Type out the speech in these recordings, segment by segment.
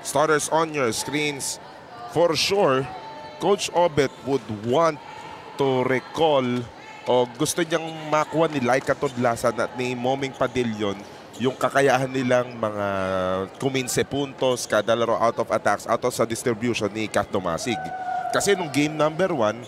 Starters on your screens. For sure, Coach Obet would want to recall o gusto niyang makuha ni Laika Tudlasan at ni Moming Padillon yung kakayahan nilang mga kuminse puntos, kada laro out of attacks, out of sa distribution ni Kat Dumasig. Kasi nung game number 1,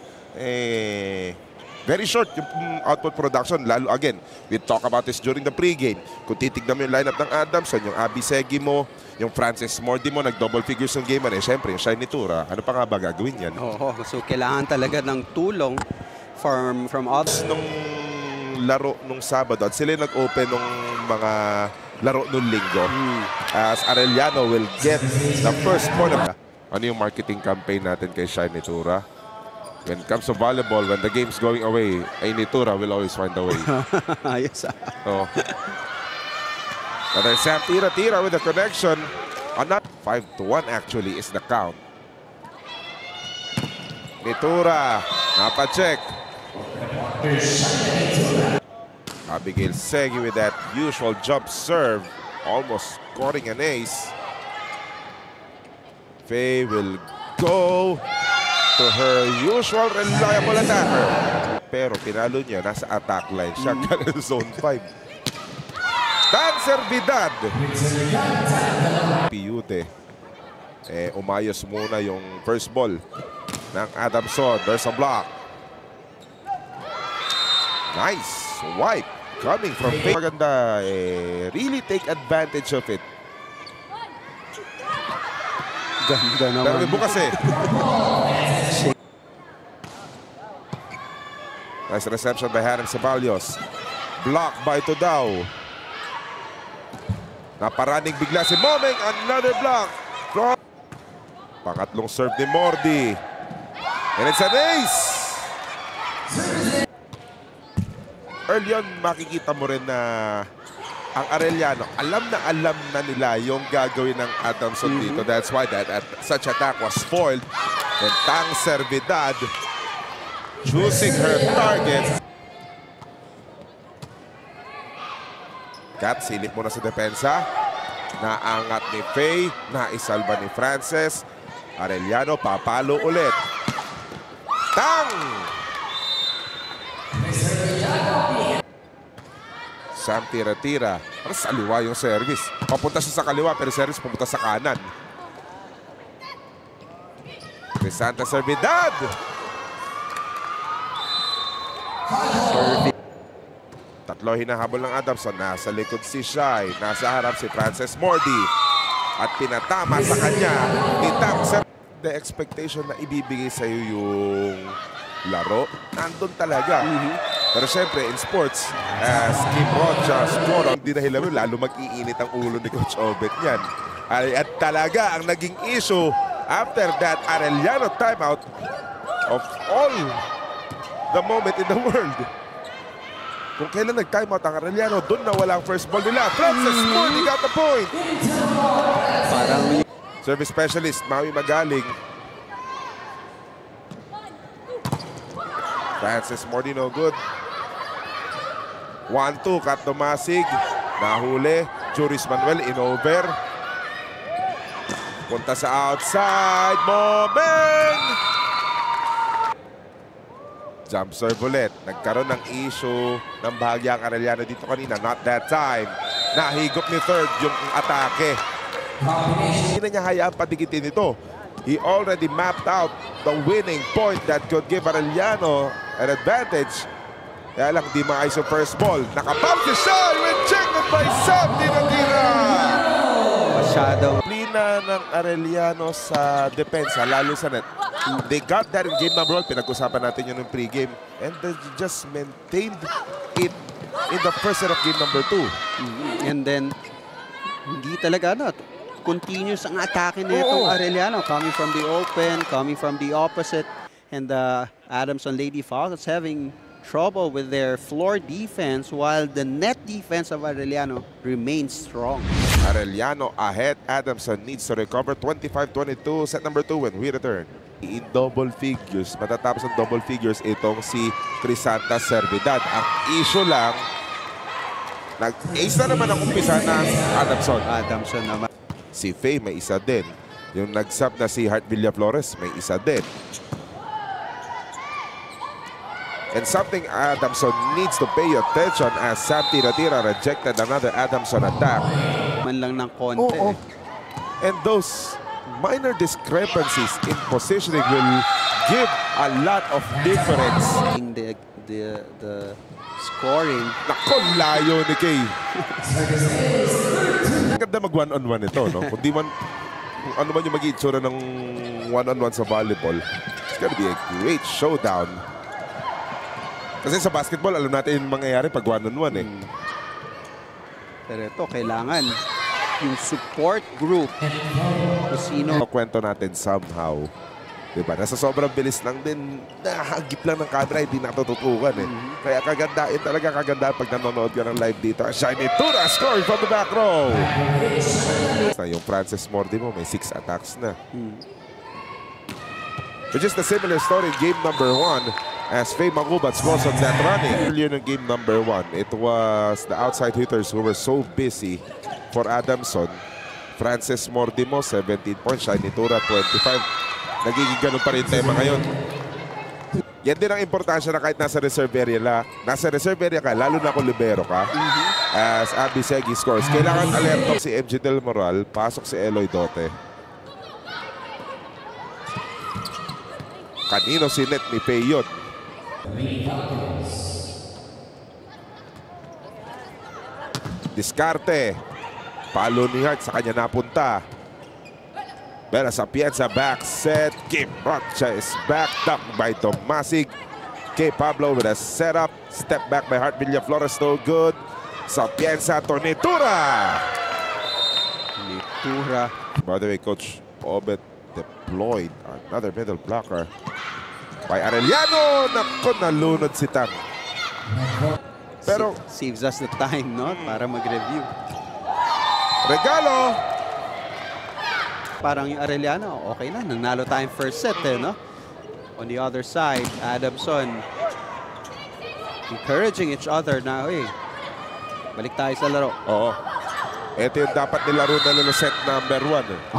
very short yung output production. Lalo again, we talk about this during the pregame. Kung titignan mo yung lineup ng Adamson, yung Abby Segi mo, yung Francis Mordi mo, nag-double figures yung game. Siyempre, yung Shiny Tura, ano pa nga ba gagawin yan? Oo, so kailangan talaga ng tulong from others. Nung laro nung Sabado, at sila nag-open nung mga laro nung Linggo. As Arellano will get the first point. Ano yung marketing campaign natin kay Shiny Tura? When it comes to volleyball, when the game's going away, Shiny Tura will always find a way. Yes. So, but Sam Tira with the connection. Not 5-1 actually is the count. Nitura, napacheck. Abigail Segi with that usual jump serve, almost scoring an ace. Faye will go to her usual reliable attacker. Pero pinalo niya, nasa attack line siya, zone 5. Tang Servidad. Piyute. Umayos muna yung first ball ng Adamson. There's a block. Nice wipe coming from Faye. Maganda, really take advantage of it. Ganda naman. Pero may bukas Nice reception by Hanem Ceballos. Block by Tudao. Naparaning bigla si Moming. Another block. Pangatlong serve ni Mordi. And it's an ace. Early on, makikita mo rin na ang Arellano, alam na nila yung gagawin ng Adamson dito. That's why such attack was foiled. And Tang Servidad choosing her target. Kat, silip muna sa depensa. Naangat ni Faye, naisalba ni Frances. Arellano, papalo ulit. Tang! Sam Tira. Para sa kaliwa yung service. Papunta siya sa kaliwa, pero service pumunta sa kanan. Crisanta Servidad! Tatlo hinahabol ng Adamson. Nasa likod si Shai. Nasa harap si Frances Mordi. At pinatama sa kanya ni Tang Servidad. The expectation na ibibigay sa iyo yung laro, nandun talaga. Pero syempre, in sports, as Kim Rocha score, hindi na hilamin, lalo mag-iinit ang ulo ni Coach Obet niyan. At talaga, ang naging issue after that Arellano timeout of all the moment in the world. Kung kailan nag-timeout ang Arellano, doon na walang first ball nila. Frances Mordi got the point. Service specialist, Maui Magaling. Frances Mordi no good. 1-2, Kat Dumasig. Nahuli. Juris Manuel in over. Punta sa outside. Momeng! Jump serve ulit. Nagkaroon ng issue ng bahagya ang Arellano dito kanina. Not that time. Nahigop ni third yung atake. Hindi na niya hayaan padikitin ito. He already mapped out the winning point that could give Arellano an advantage. Kaya lang di maayos yung first ball. Nakapump si Shai with checked by Sam Tira. Masyadong Plina ng Arellano sa depensa, lalo sa net. They got that in game number 1. Pinag-usapan natin yun ng pregame. And they just maintained it in the first set of game number 2. And then, hindi talaga continuous ang atake na itong Arellano. Coming from the open, coming from the opposite. And the Adamson Lady Falcons having trouble with their floor defense while the net defense of Arellano remains strong. Arellano ahead. Adamson needs to recover. 25-22, set number 2 when we return. In double figures, matatapos ang double figures itong si Crisanta Servidad. Ang issue lang, nag-ace na naman ang umpisa ng Adamson. Adamson naman. Si Faye may isa din. Yung nagsap na si Hart Villaflores, may isa din. And something Adamson needs to pay attention as Sam Tira-Tira rejected another Adamson attack. Man lang ng konti. Oo. And those minor discrepancies in positioning will give a lot of difference. The scoring. Nako, layo ni Kay. Maganda mag one-on-one ito, no? Kung ano man yung mag-iitsura ng one-on-one sa volleyball, it's gonna be a great showdown. Kasi sa basketball, alam natin yung mangyayari pag one-on-one eh. Pero ito, kailangan yung support group. Kung sino. Kwento natin somehow. Diba? Nasa sobrang bilis lang din, nahagip lang ng camera, hindi natututukan eh. Kaya kagandain talaga, kagandahan pag nanonood ka ng live dito. Shiny Tura scoring from the back row. Yung Frances Mordi mo, may 6 attacks na. Which is the similar story in game number 1 as Faye Mangubats was on that running. Earlier in game number 1, it was the outside hitters who were so busy for Adamson. Frances Mordi mo, 17 points. Shiny Tura, 25. Nagiging ganun pa rin tema ngayon. Yan din ang importansya na kahit nasa reserve area ka, lalo na kung libero ka, as Abby Segi scores. Kailangan alerto si MG Del Moral, pasok si Eloy Dote. Kanino si net ni Pei yun? Diskarte. Palo ni Hart sa kanya napunta. Bella Sapienza back set. Kim Rocha is backed up by Tomasig. K. Pablo with a setup. Step back by Hart Villaflores, no good. Sapienza to Nitura. By the way, Coach Obet deployed another middle blocker by Arellano. Naku, nalunod si Tang. Pero saves us the time, no? Para mag-review. Regalo. Parang yung Arellano, okay na. Nanalo tayong first set, eh, no? On the other side, Adamson encouraging each other na, hey, balik tayo sa laro. Oo. Ito yung dapat nilaro na set number 1.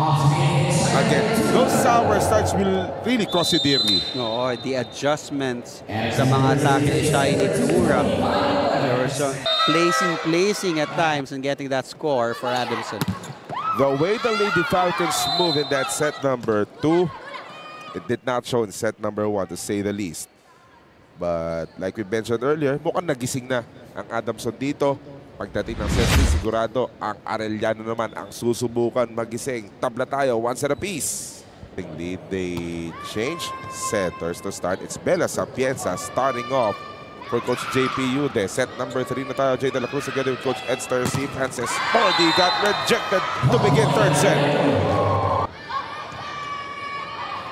Again, those sour starts will really cost you dearly. Oo, the adjustments sa mga atake ni Shiny Tura. There were some placing at times and getting that score for Adamson. The way the Lady Falcons move in that set number 2, it did not show in set number 1, to say the least. But like we mentioned earlier, mukhang nagising na ang Adamson dito. Pagdating ng set 3, sigurado ang Arellano naman ang susubukan magising. Tabla tayo, 1 set apiece. Lead, they change setters to start. It's Bella Sapienza starting off for Coach JP Yude. Set number 3 na tayo. Jay De La Cruz together with Coach Ed Starcy. Frances Mordi got rejected to begin third set.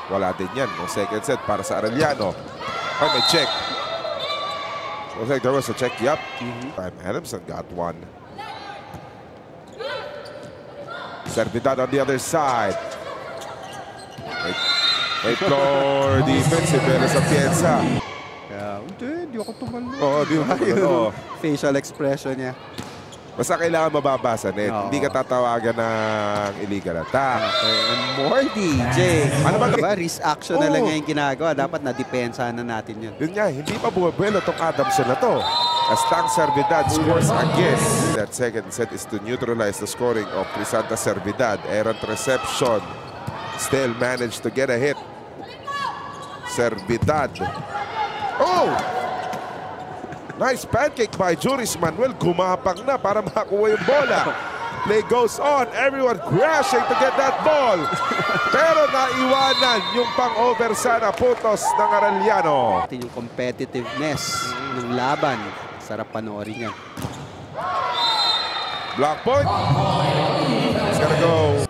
Wala din yan. No second set para sa Arellano. Oh, may check. Looks like there was a check. Yup. Adamson got one. Servidad on the other side. Wait for defensive. Bella Sapienza. Hindi ako tumalo. Oo, di ba? Oo. Facial expression niya. Basta kailangan mababasa, Ned. Hindi ka tatawagan ng illegal attack. Okay, and Mordi, Jay. Ano ba? Diba? Risk action na lang ngayon ginagawa. Dapat na-depensahan na natin yun. Yun nga, hindi pa bumabuelo itong Adamson na to. As Tang Servidad scores again. That second set is to neutralize the scoring of Crisanta Servidad. Errant reception. Still managed to get a hit. Servidad. Oh! Nice pancake by Juris Manuel. Gumapang na para makakuha yung bola. Play goes on. Everyone crashing to get that ball. Pero naiwanan yung pang-over sana puntos ng Arellano. Yung competitiveness ng laban. Sarap panoorin yan. Block point. It's gonna go.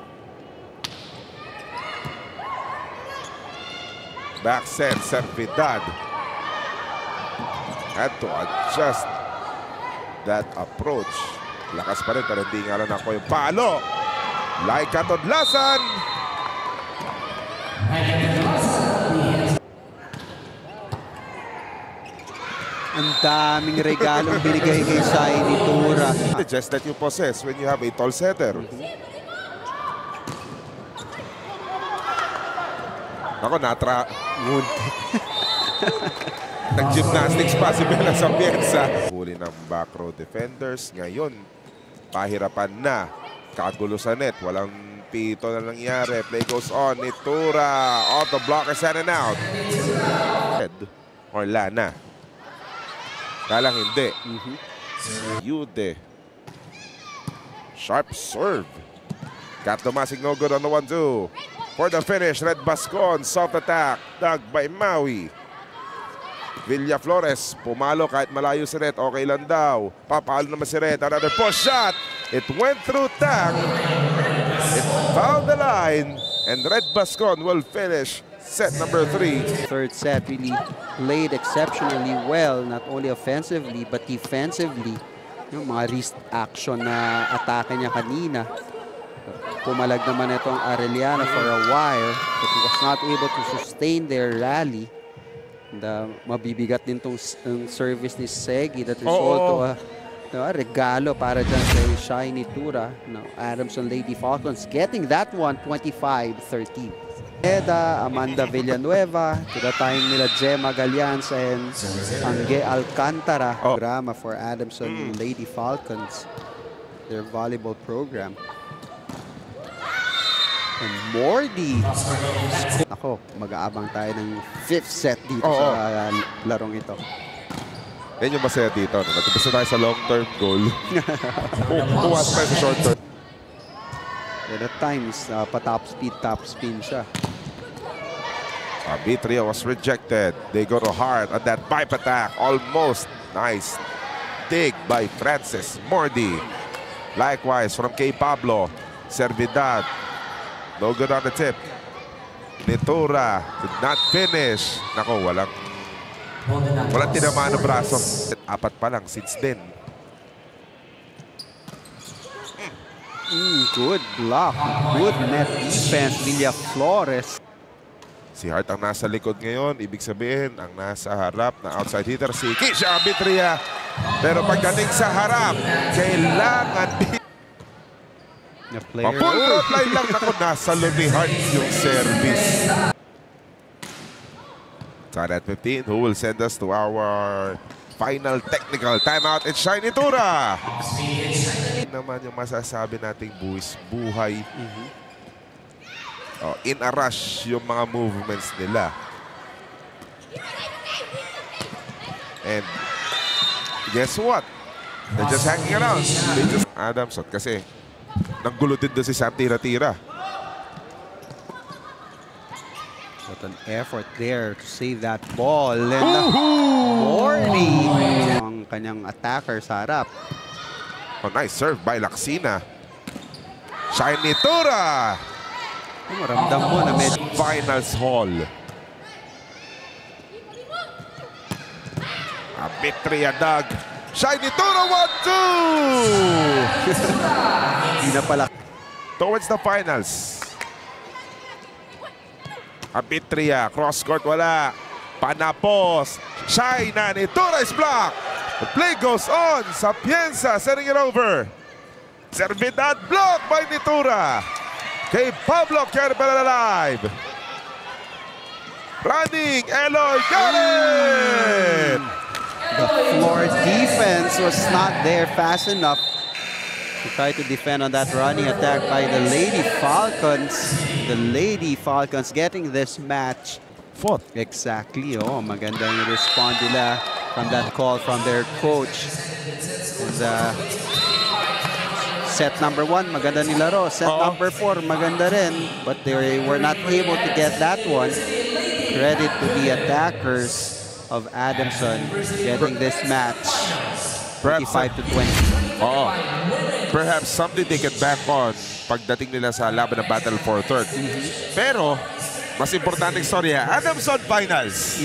Back set, Servidad. Had to adjust that approach. Lakas pa rin pero hindi nga lang ako yung palo. Laika Todlasan. Ang daming regalong binigay kay Shiny Tura. The just that you possess when you have a tall setter. Ako, Wood. nag-gymnastics pa si Bella Sapienza. Huli ng back row defenders. Ngayon, pahirapan na. Kagulo sa net. Walang pito na nangyari. Play goes on. Nitura. Off the blockers and out. Or Lana. Kalang hindi. Yude. Sharp serve. Kat Tomasig no good on the 1-2. For the finish, Red Bascon. Soft attack. Dug by Maui. Villa Flores. Pumalo kahit malayo si Red. Okay lang daw. Papalo naman si Red. Another post shot. It went through tag. It found the line. And Red Bascon will finish set number 3. Third set really played exceptionally well, not only offensively but defensively. Yung mga wrist action na atake niya kanina. Pumalag naman itong Arellano for a while, but he was not able to sustain their rally. And, mabibigat din itong service ni Segi that is also a regalo para dyan sa Shai Nitura. Now, Adamson Lady Falcons getting that one 25-13. Amanda Villanueva, to the time nila Gemma Galians and Angge Alcantara. Programa for Adamson Lady Falcons, their volleyball program. And Mordi. Ako, mag-aabang tayo ng 5th set dito sa larong ito. Yan yung masaya dito. Natapos na tayo sa long-term goal. Puwas tayo sa short-term. And at times, pa-top spin siya. Vitria was rejected. They go to hard on that pipe attack. Almost nice dig by Frances Mordi. Likewise from K. Pablo. Servidad. No good on the tip. Nitura did not finish. Nako, walang tinamaan ng braso. 4 pa lang since then. Good block. Good net defense. Villa Flores. Si Hart ang nasa likod ngayon. Ibig sabihin, ang nasa harap na outside hitter si Kisha Vitria. Pero pagdating sa harap, kailangan full front line lang. Ako, nasa low ni Hart yung service. Time at 15, who will send us to our final technical timeout. It's Shai Nitura. Naman yung masasabi nating buhay. In a rush yung mga movements nila. And guess what? They're just hanging around. Adamson kasi nanggulo din doon si Sam Tira-Tira. What an effort there to save that ball. And Mordi ang kanyang attacker sa harap. Nice serve by Laksina. Shai Nitura. Maramdam mo na medyo Finals Hall. Vitria Dug. Shai Nitura 1-2. hindi na pala. Towards the finals. Vitria, cross court wala. Panapos. Shai na Nitura is blocked. The play goes on. Sapienza setting it over. Servidad blocked by Nitura. Kay Pablo Kerbel alive. Running, Eloy got it! The floor defense was not there fast enough to try to defend on that running attack by the Lady Falcons. The Lady Falcons getting this match. Fourth. Exactly. Oh, magandang respond nila from that call from their coach. And set number 1, maganda nilaro. Set number 4, maganda rin. But they were not able to get that one. Credit to the attackers of Adamson getting this match 35-20. Perhaps something they can back on pagdating nila sa laban ng Battle for Third. Pero, mas importanteng storya, Adamson Finals.